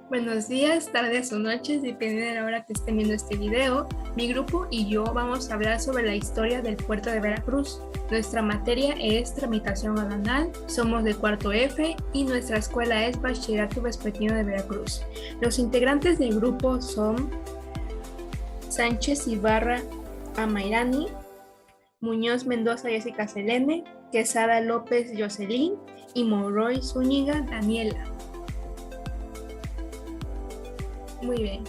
Buenos días, tardes o noches, dependiendo de la hora que estén viendo este video. Mi grupo y yo vamos a hablar sobre la historia del puerto de Veracruz. Nuestra materia es tramitación aduanal, somos de cuarto F y nuestra escuela es Bachillerato Vespertino de Veracruz. Los integrantes del grupo son Sánchez Ibarra Amairani, Muñoz Mendoza Jessica Selene, Quesada López Jocelyn y Monroy Zúñiga Daniela. Muy bien.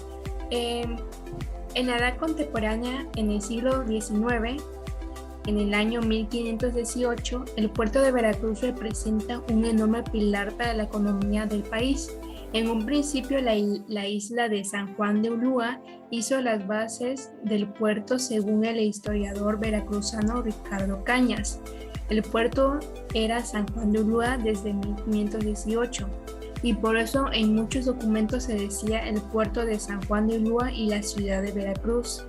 En la edad contemporánea, en el siglo XIX, en el año 1518, el puerto de Veracruz representa un enorme pilar para la economía del país. En un principio, la isla de San Juan de Ulúa hizo las bases del puerto según el historiador veracruzano Ricardo Cañas. El puerto era San Juan de Ulúa desde 1518. Y por eso en muchos documentos se decía el puerto de San Juan de Ulúa y la ciudad de Veracruz.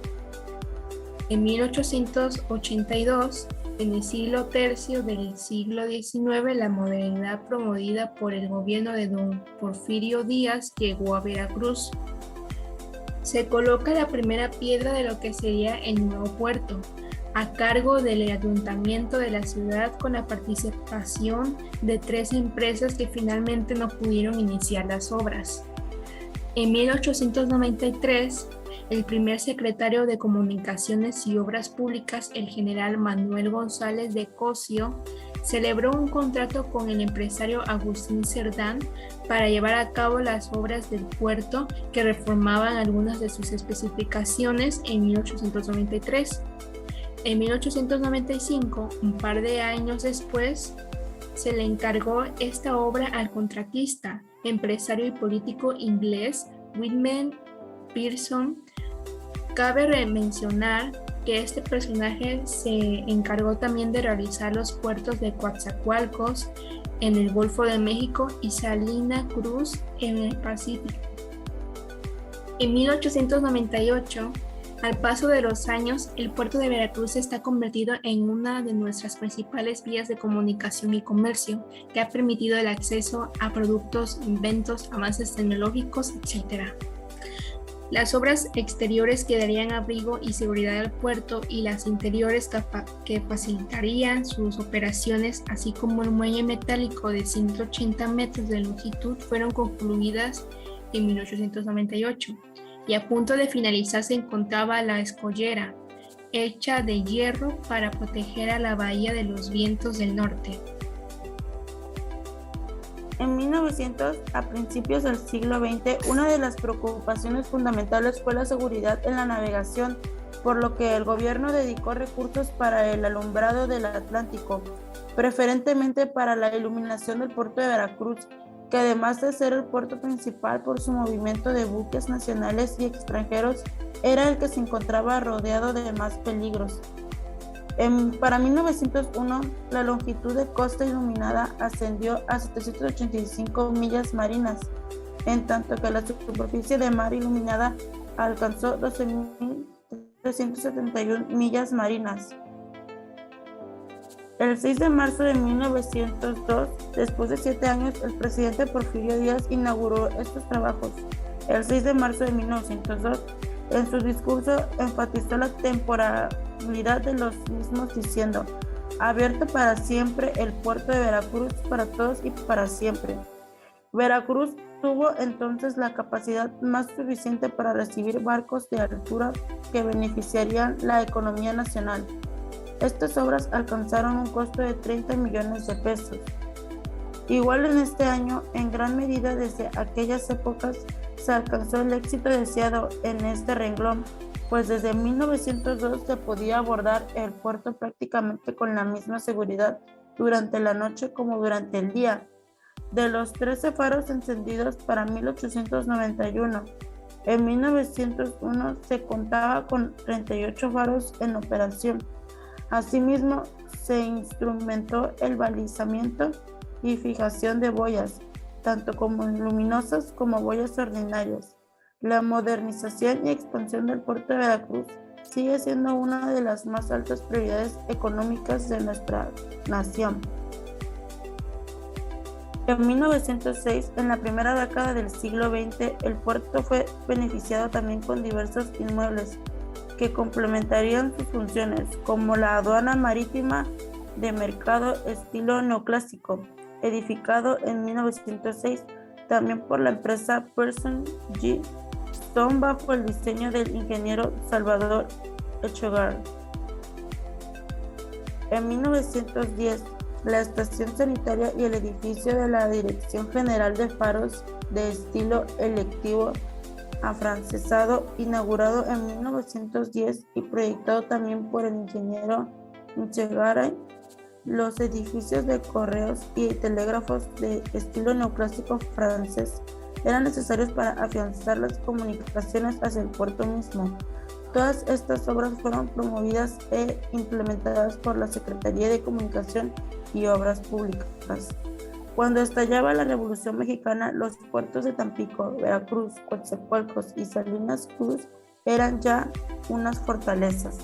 En 1882, en el siglo tercio del siglo XIX, la modernidad promovida por el gobierno de don Porfirio Díaz llegó a Veracruz. Se coloca la primera piedra de lo que sería el nuevo puerto, a cargo del ayuntamiento de la ciudad con la participación de 3 empresas que finalmente no pudieron iniciar las obras. En 1893, el primer secretario de Comunicaciones y Obras Públicas, el general Manuel González de Cosio, celebró un contrato con el empresario Agustín Cerdán para llevar a cabo las obras del puerto que reformaban algunas de sus especificaciones en 1893. En 1895, un par de años después, se le encargó esta obra al contratista, empresario y político inglés William Pearson. Cabe mencionar que este personaje se encargó también de realizar los puertos de Coatzacoalcos en el Golfo de México y Salina Cruz en el Pacífico. En 1898, al paso de los años, el puerto de Veracruz está convertido en una de nuestras principales vías de comunicación y comercio, que ha permitido el acceso a productos, inventos, avances tecnológicos, etc. Las obras exteriores que darían abrigo y seguridad al puerto y las interiores que facilitarían sus operaciones, así como el muelle metálico de 180 metros de longitud, fueron concluidas en 1898. Y a punto de finalizar se encontraba la escollera, hecha de hierro para proteger a la bahía de los vientos del norte. En 1900, a principios del siglo XX, una de las preocupaciones fundamentales fue la seguridad en la navegación, por lo que el gobierno dedicó recursos para el alumbrado del Atlántico, preferentemente para la iluminación del puerto de Veracruz, que además de ser el puerto principal por su movimiento de buques nacionales y extranjeros, era el que se encontraba rodeado de más peligros. Para 1901, la longitud de costa iluminada ascendió a 785 millas marinas, en tanto que la superficie de mar iluminada alcanzó 12.371 millas marinas. El 6 de marzo de 1902, después de 7 años, el presidente Porfirio Díaz inauguró estos trabajos. El 6 de marzo de 1902, en su discurso enfatizó la temporalidad de los mismos diciendo: abierto para siempre el puerto de Veracruz para todos y para siempre. Veracruz tuvo entonces la capacidad más suficiente para recibir barcos de altura que beneficiarían la economía nacional. Estas obras alcanzaron un costo de 30 millones de pesos. Igual en este año, en gran medida desde aquellas épocas, se alcanzó el éxito deseado en este renglón, pues desde 1902 se podía abordar el puerto prácticamente con la misma seguridad durante la noche como durante el día. De los 13 faros encendidos para 1891, en 1901 se contaba con 38 faros en operación. Asimismo, se instrumentó el balizamiento y fijación de boyas, tanto como luminosas como boyas ordinarias. La modernización y expansión del puerto de Veracruz sigue siendo una de las más altas prioridades económicas de nuestra nación. En 1906, en la primera década del siglo XX, el puerto fue beneficiado también con diversos inmuebles que complementarían sus funciones, como la aduana marítima de mercado estilo neoclásico, edificado en 1906 también por la empresa Pearson G. Stone bajo el diseño del ingeniero Salvador Echegaray. En 1910, la estación sanitaria y el edificio de la Dirección General de Faros de estilo electivo afrancesado, inaugurado en 1910 y proyectado también por el ingeniero Echegaray. Los edificios de correos y telégrafos de estilo neoclásico francés eran necesarios para afianzar las comunicaciones hacia el puerto mismo. Todas estas obras fueron promovidas e implementadas por la Secretaría de Comunicación y Obras Públicas. Cuando estallaba la Revolución Mexicana, los puertos de Tampico, Veracruz, Coatzacoalcos y Salinas Cruz eran ya unas fortalezas.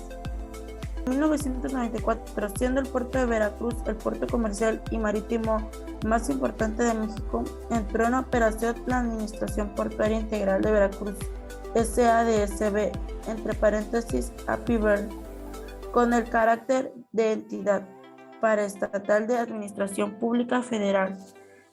En 1994, siendo el puerto de Veracruz el puerto comercial y marítimo más importante de México, entró en operación la Administración Portuaria Integral de Veracruz, SADSB, entre paréntesis, APIVER, con el carácter de entidad paraestatal de Administración Pública Federal.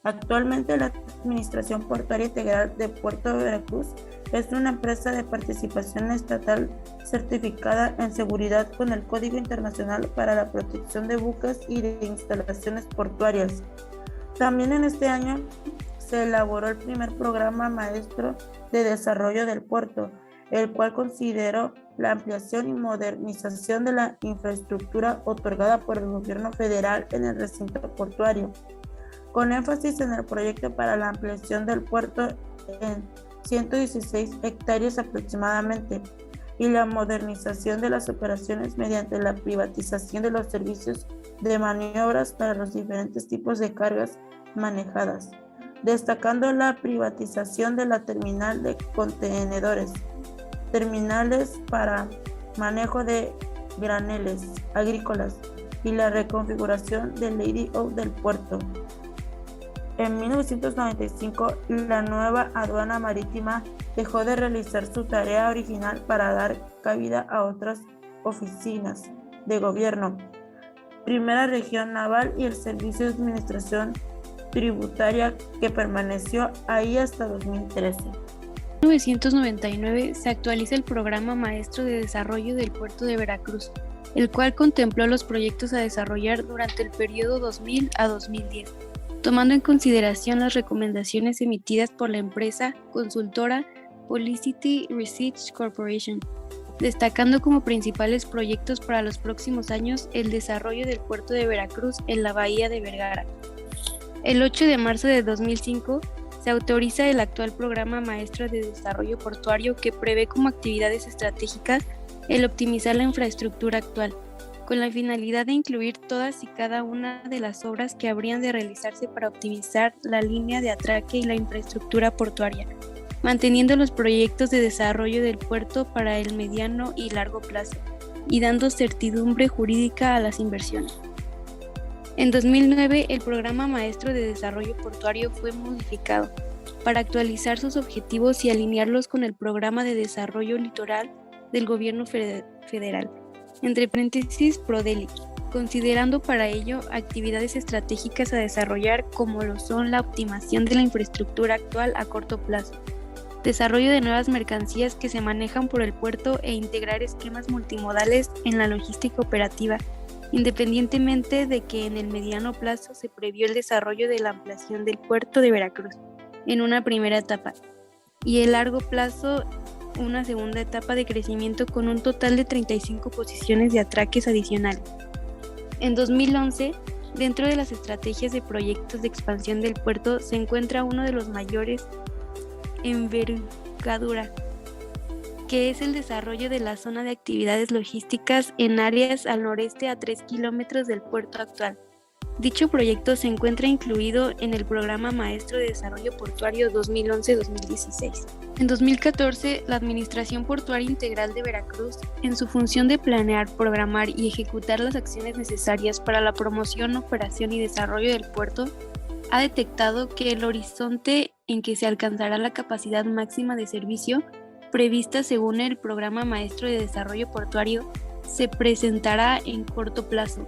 Actualmente, la Administración Portuaria Integral de Puerto de Veracruz es una empresa de participación estatal certificada en seguridad con el Código Internacional para la Protección de Buques y de Instalaciones Portuarias. También en este año se elaboró el primer programa maestro de desarrollo del puerto, el cual consideró la ampliación y modernización de la infraestructura otorgada por el gobierno federal en el recinto portuario, con énfasis en el proyecto para la ampliación del puerto en 116 hectáreas aproximadamente y la modernización de las operaciones mediante la privatización de los servicios de maniobras para los diferentes tipos de cargas manejadas, destacando la privatización de la terminal de contenedores, terminales para manejo de graneles agrícolas y la reconfiguración del layout del puerto. En 1995, la nueva aduana marítima dejó de realizar su tarea original para dar cabida a otras oficinas de gobierno, Primera Región Naval y el Servicio de Administración Tributaria, que permaneció ahí hasta 2013. En 1999 se actualiza el Programa Maestro de Desarrollo del Puerto de Veracruz, el cual contempló los proyectos a desarrollar durante el periodo 2000 a 2010. Tomando en consideración las recomendaciones emitidas por la empresa consultora Policity Research Corporation, destacando como principales proyectos para los próximos años el desarrollo del puerto de Veracruz en la bahía de Vergara. El 8 de marzo de 2005 se autoriza el actual Programa Maestro de Desarrollo Portuario, que prevé como actividades estratégicas el optimizar la infraestructura actual, con la finalidad de incluir todas y cada una de las obras que habrían de realizarse para optimizar la línea de atraque y la infraestructura portuaria, manteniendo los proyectos de desarrollo del puerto para el mediano y largo plazo, y dando certidumbre jurídica a las inversiones. En 2009, el Programa Maestro de Desarrollo Portuario fue modificado para actualizar sus objetivos y alinearlos con el Programa de Desarrollo Litoral del Gobierno Federal, entre paréntesis PRODELI, considerando para ello actividades estratégicas a desarrollar como lo son la optimización de la infraestructura actual a corto plazo, desarrollo de nuevas mercancías que se manejan por el puerto e integrar esquemas multimodales en la logística operativa, independientemente de que en el mediano plazo se previó el desarrollo de la ampliación del puerto de Veracruz en una primera etapa y el largo plazo una segunda etapa de crecimiento con un total de 35 posiciones de atraques adicionales. En 2011, dentro de las estrategias de proyectos de expansión del puerto se encuentra uno de los mayores envergadura, que es el desarrollo de la zona de actividades logísticas en áreas al noreste a 3 kilómetros del puerto actual. Dicho proyecto se encuentra incluido en el Programa Maestro de Desarrollo Portuario 2011-2016. En 2014, la Administración Portuaria Integral de Veracruz, en su función de planear, programar y ejecutar las acciones necesarias para la promoción, operación y desarrollo del puerto, ha detectado que el horizonte en que se alcanzará la capacidad máxima de servicio prevista según el Programa Maestro de Desarrollo Portuario se presentará en corto plazo.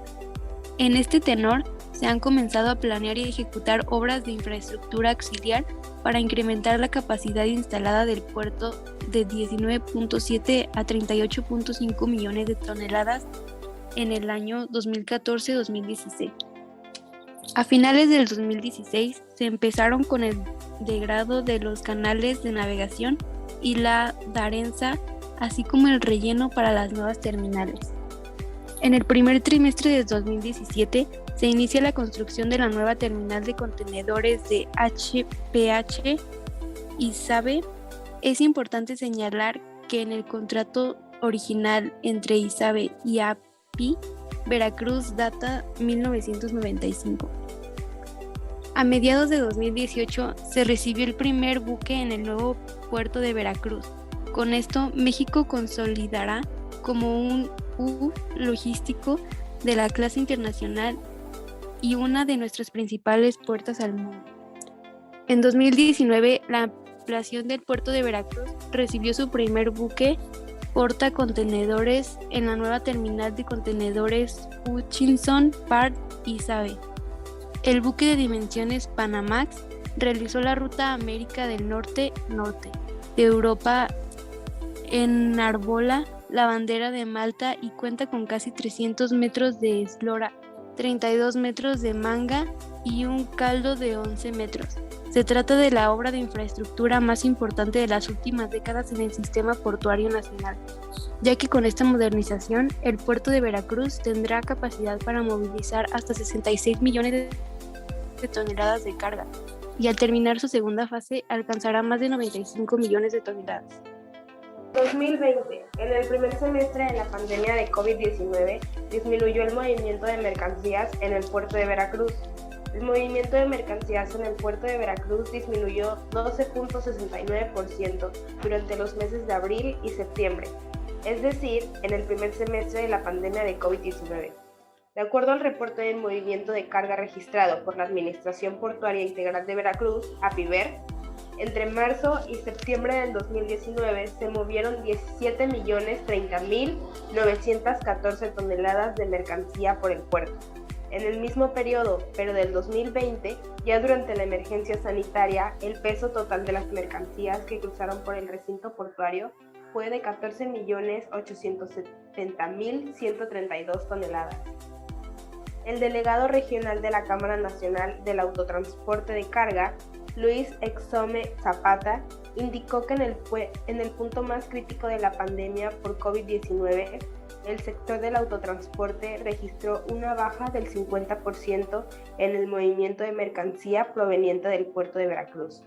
En este tenor, se han comenzado a planear y ejecutar obras de infraestructura auxiliar para incrementar la capacidad instalada del puerto de 19.7 a 38.5 millones de toneladas en el año 2014-2016. A finales del 2016 se empezaron con el degrado de los canales de navegación y la darenza, así como el relleno para las nuevas terminales. En el primer trimestre de 2017 se inicia la construcción de la nueva terminal de contenedores de HPH y SABE. Es importante señalar que en el contrato original entre ISABE y API, Veracruz data 1995. A mediados de 2018 se recibió el primer buque en el nuevo puerto de Veracruz. Con esto, México consolidará como un hub logístico de la clase internacional y una de nuestras principales puertas al mundo. En 2019, la ampliación del puerto de Veracruz recibió su primer buque portacontenedores en la nueva terminal de contenedores Hutchinson Park ISABE. El buque de dimensiones Panamax realizó la ruta América del Norte-Norte de Europa, enarbola la bandera de Malta y cuenta con casi 300 metros de eslora, 32 metros de manga y un caldo de 11 metros. Se trata de la obra de infraestructura más importante de las últimas décadas en el sistema portuario nacional, ya que con esta modernización el puerto de Veracruz tendrá capacidad para movilizar hasta 66 millones de toneladas de carga y al terminar su segunda fase alcanzará más de 95 millones de toneladas. 2020. En el primer semestre de la pandemia de COVID-19 disminuyó el movimiento de mercancías en el puerto de Veracruz. El movimiento de mercancías en el puerto de Veracruz disminuyó 12.69% durante los meses de abril y septiembre, es decir, en el primer semestre de la pandemia de COVID-19. De acuerdo al reporte del movimiento de carga registrado por la Administración Portuaria Integral de Veracruz, APIVER, entre marzo y septiembre del 2019 se movieron 17.030.914 toneladas de mercancía por el puerto. En el mismo periodo, pero del 2020, ya durante la emergencia sanitaria, el peso total de las mercancías que cruzaron por el recinto portuario fue de 14.870.132 toneladas. El delegado regional de la Cámara Nacional del Autotransporte de Carga, Luis Exome Zapata, indicó que en el punto más crítico de la pandemia por COVID-19, el sector del autotransporte registró una baja del 50% en el movimiento de mercancía proveniente del puerto de Veracruz.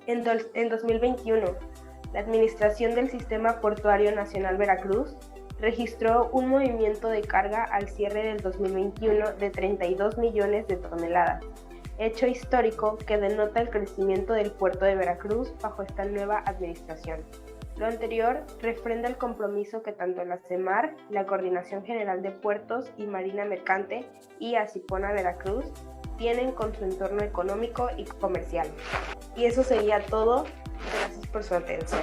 En 2021, la Administración del Sistema Portuario Nacional Veracruz registró un movimiento de carga al cierre del 2021 de 32 millones de toneladas, hecho histórico que denota el crecimiento del puerto de Veracruz bajo esta nueva administración. Lo anterior refrenda el compromiso que tanto la CEMAR, la Coordinación General de Puertos y Marina Mercante y Asipona Veracruz tienen con su entorno económico y comercial. Y eso sería todo. Gracias por su atención.